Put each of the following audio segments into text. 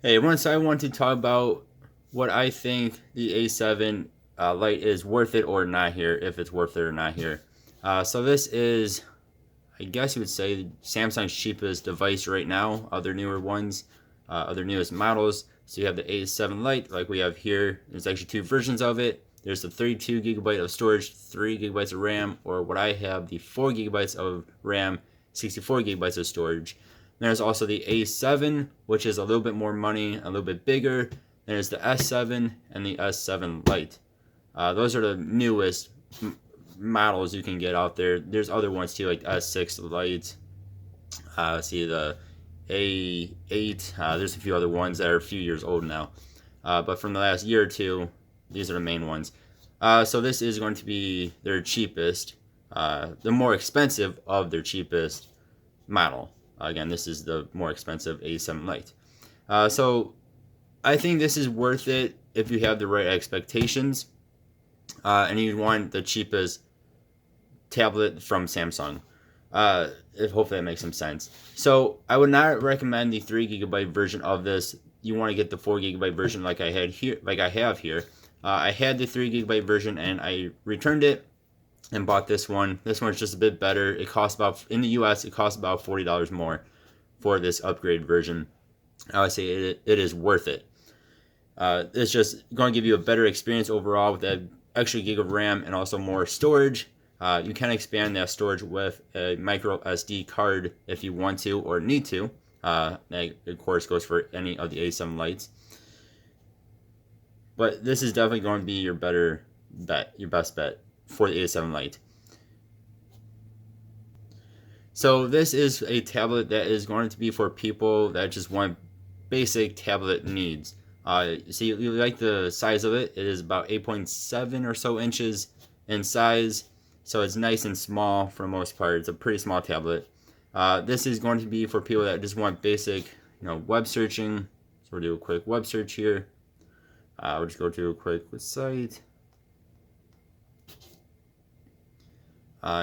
Hey, once I want to talk about what I think the A7 Lite is worth it or not here, if it's worth it or not here. So this is, I guess you would say, Samsung's cheapest device right now. Other newer ones, other newest models. So you have the A7 Lite, like we have here. There's actually two versions of it. There's the 32 gigabyte of storage, 3 gigabytes of RAM, or what I have, the 4 gigabytes of RAM, 64 gigabytes of storage. There's also the A7, which is a little bit more money, a little bit bigger. There's the S7 and the S7 Lite. Those are the newest models you can get out there. There's other ones too, like S6 Lite. See the A8. There's a few other ones that are a few years old now. But from the last year or two, these are the main ones. So this is going to be their cheapest, the more expensive of their cheapest model. Again, this is the more expensive A7 Lite. So I think this is worth it if you have the right expectations and you want the cheapest tablet from Samsung. If hopefully that makes some sense. So I would not recommend the 3 gigabyte version of this. You want to get the 4 gigabyte version like I had here, like I have here. I had the 3 gigabyte version and I returned it and bought this one. This one's just a bit better. It costs about, in the US, it costs about $40 more for this upgrade version. I would say it is worth it. It's just going to give you a better experience overall with that extra gig of RAM and also more storage. You can expand that storage with a micro SD card if you want to or need to. That of course goes for any of the A7 Lites. But this is definitely going to be your better bet, your best bet for the A7 Lite. So this is a tablet that is going to be for people that just want basic tablet needs. See, you like the size of it. It is about 8.7 or so inches in size. So it's nice and small for the most part. It's a pretty small tablet. This is going to be for people that just want basic, web searching. So we'll do a quick web search here. We'll just go to a quick site.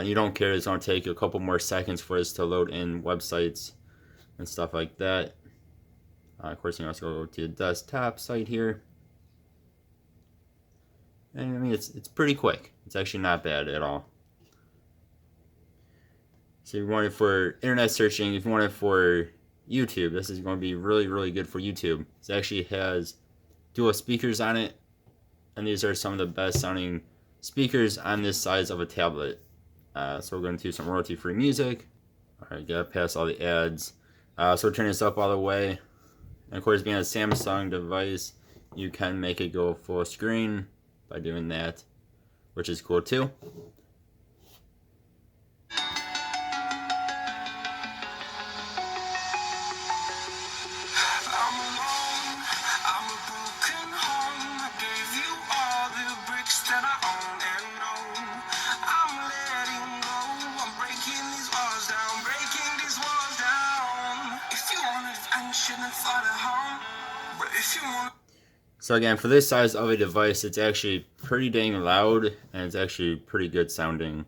You don't care, it's going to take a couple more seconds for this to load in websites and stuff like that. Of course, you can also go to the desktop site here. And I mean, it's pretty quick. It's actually not bad at all. So if you want it for internet searching, if you want it for YouTube, this is going to be really, really good for YouTube. It actually has dual speakers on it, and these are some of the best sounding speakers on this size of a tablet. So we're going to do some royalty-free music. All right, gotta pass all the ads. So we're turning this up all the way. And of course, being a Samsung device, you can make it go full screen by doing that, which is cool too. So again, for this size of a device, it's actually pretty dang loud, and it's actually pretty good sounding.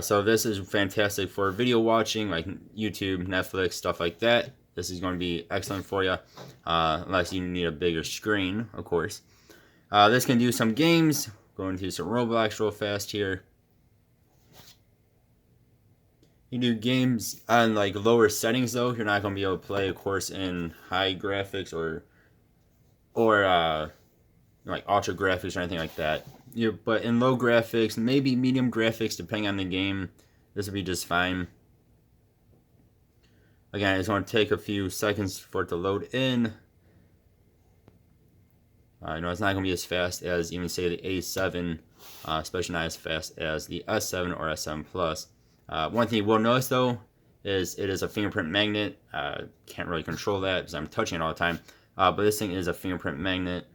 So this is fantastic for video watching, like YouTube, Netflix, stuff like that. This is going to be excellent for you, unless you need a bigger screen, of course. This can do some games. Going to some Roblox real fast here. You do games on like lower settings though. You're not going to be able to play, of course, in high graphics or like ultra graphics or anything like that. But in low graphics, maybe medium graphics, depending on the game, this will be just fine. Again, it's going to take a few seconds for it to load in. It's not going to be as fast as even say the A7, especially not as fast as the S7 or S7 Plus. One thing you will notice though is it is a fingerprint magnet. Can't really control that because I'm touching it all the time. But this thing is a fingerprint magnet.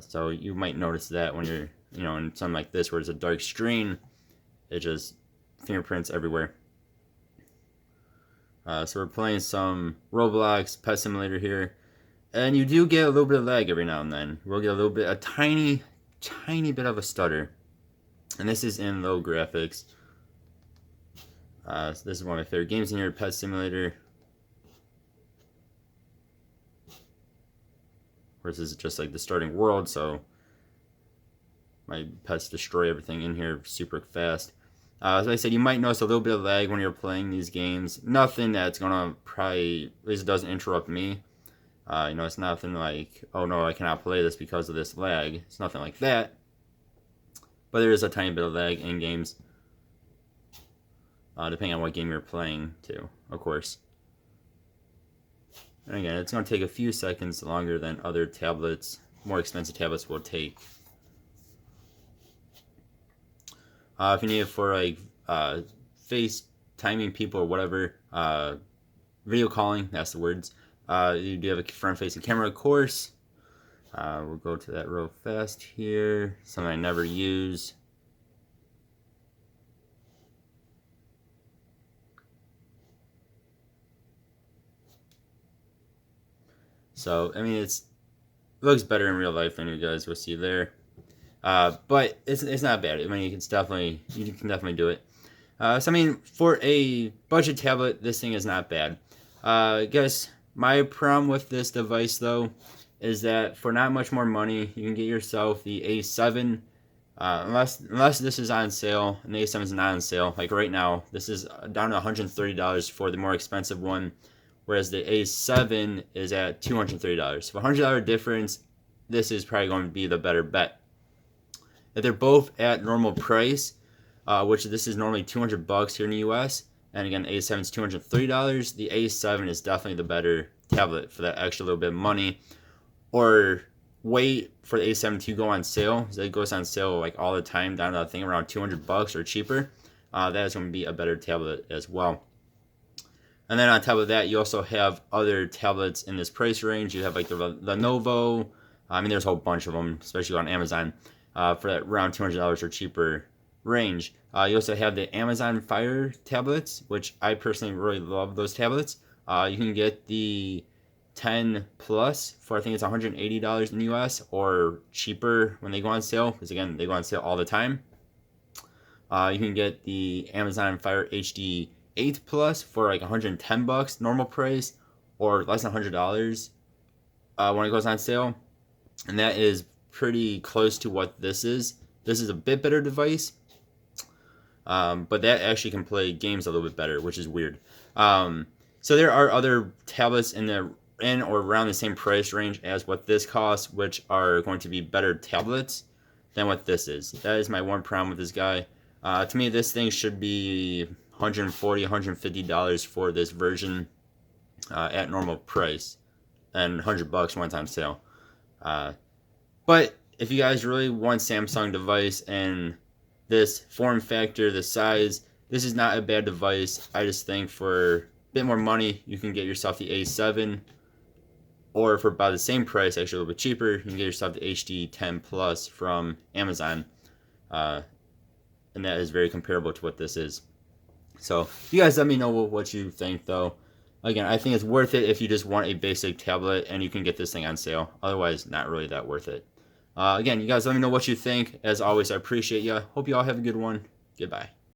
So you might notice that when you're, in something like this where it's a dark screen, it just fingerprints everywhere. So we're playing some Roblox Pet Simulator here. And you do get a little bit of lag every now and then. We'll get a tiny bit of a stutter. And this is in low graphics. So this is one of my favorite games in here, Pet Simulator. course, this is just like the starting world, so my pets destroy everything in here super fast. As I said, you might notice a little bit of lag when you're playing these games. Nothing that's gonna probably, at least it doesn't interrupt me. It's nothing like, oh no, I cannot play this because of this lag. It's nothing like that. But there is a tiny bit of lag in games, depending on what game you're playing too, of course. And again, it's going to take a few seconds longer than other tablets, more expensive tablets will take. If you need it for like FaceTiming people or whatever, video calling, that's the words. You do have a front-facing camera, of course. We'll go to that real fast here. Something I never use. So, I mean, it looks better in real life than you guys will see there. But it's not bad. I mean, you can definitely do it. So, I mean, for a budget tablet, this thing is not bad. I guess my problem with this device, though, is that for not much more money, you can get yourself the A7. Unless this is on sale, and the A7 is not on sale. Like right now, this is down to $130 for the more expensive one, whereas the A7 is at $230. So $100 difference, this is probably going to be the better bet. If they're both at normal price, which this is normally $200 here in the US, and again, the A7 is $230, the A7 is definitely the better tablet for that extra little bit of money. Or wait for the A7 to go on sale. So it goes on sale like all the time, down to I think around $200 or cheaper. That is going to be a better tablet as well. And then on top of that, you also have other tablets in this price range. You have like the Lenovo. I mean, there's a whole bunch of them, especially on Amazon, for that around $200 or cheaper range. You also have the Amazon Fire tablets, which I personally really love those tablets. You can get the 10 Plus for I think it's $180 in the US, or cheaper when they go on sale, because again, they go on sale all the time. You can get the Amazon Fire HD 8 Plus for like $110 normal price, or less than $100 when it goes on sale. And that is pretty close to what this is. This is a bit better device, but that actually can play games a little bit better, which is weird. So there are other tablets in or around the same price range as what this costs, which are going to be better tablets than what this is. That is my one problem with this guy. To me, this thing should be $140, $150 for this version at normal price, and $100 one-time sale. But if you guys really want Samsung device and this form factor, the size, this is not a bad device. I just think for a bit more money, you can get yourself the A7. Or for about the same price, actually a little bit cheaper, you can get yourself the HD 10 Plus from Amazon. And that is very comparable to what this is. So you guys let me know what you think, though. Again, I think it's worth it if you just want a basic tablet and you can get this thing on sale. Otherwise, not really that worth it. Again, you guys let me know what you think. As always, I appreciate you. Hope you all have a good one. Goodbye.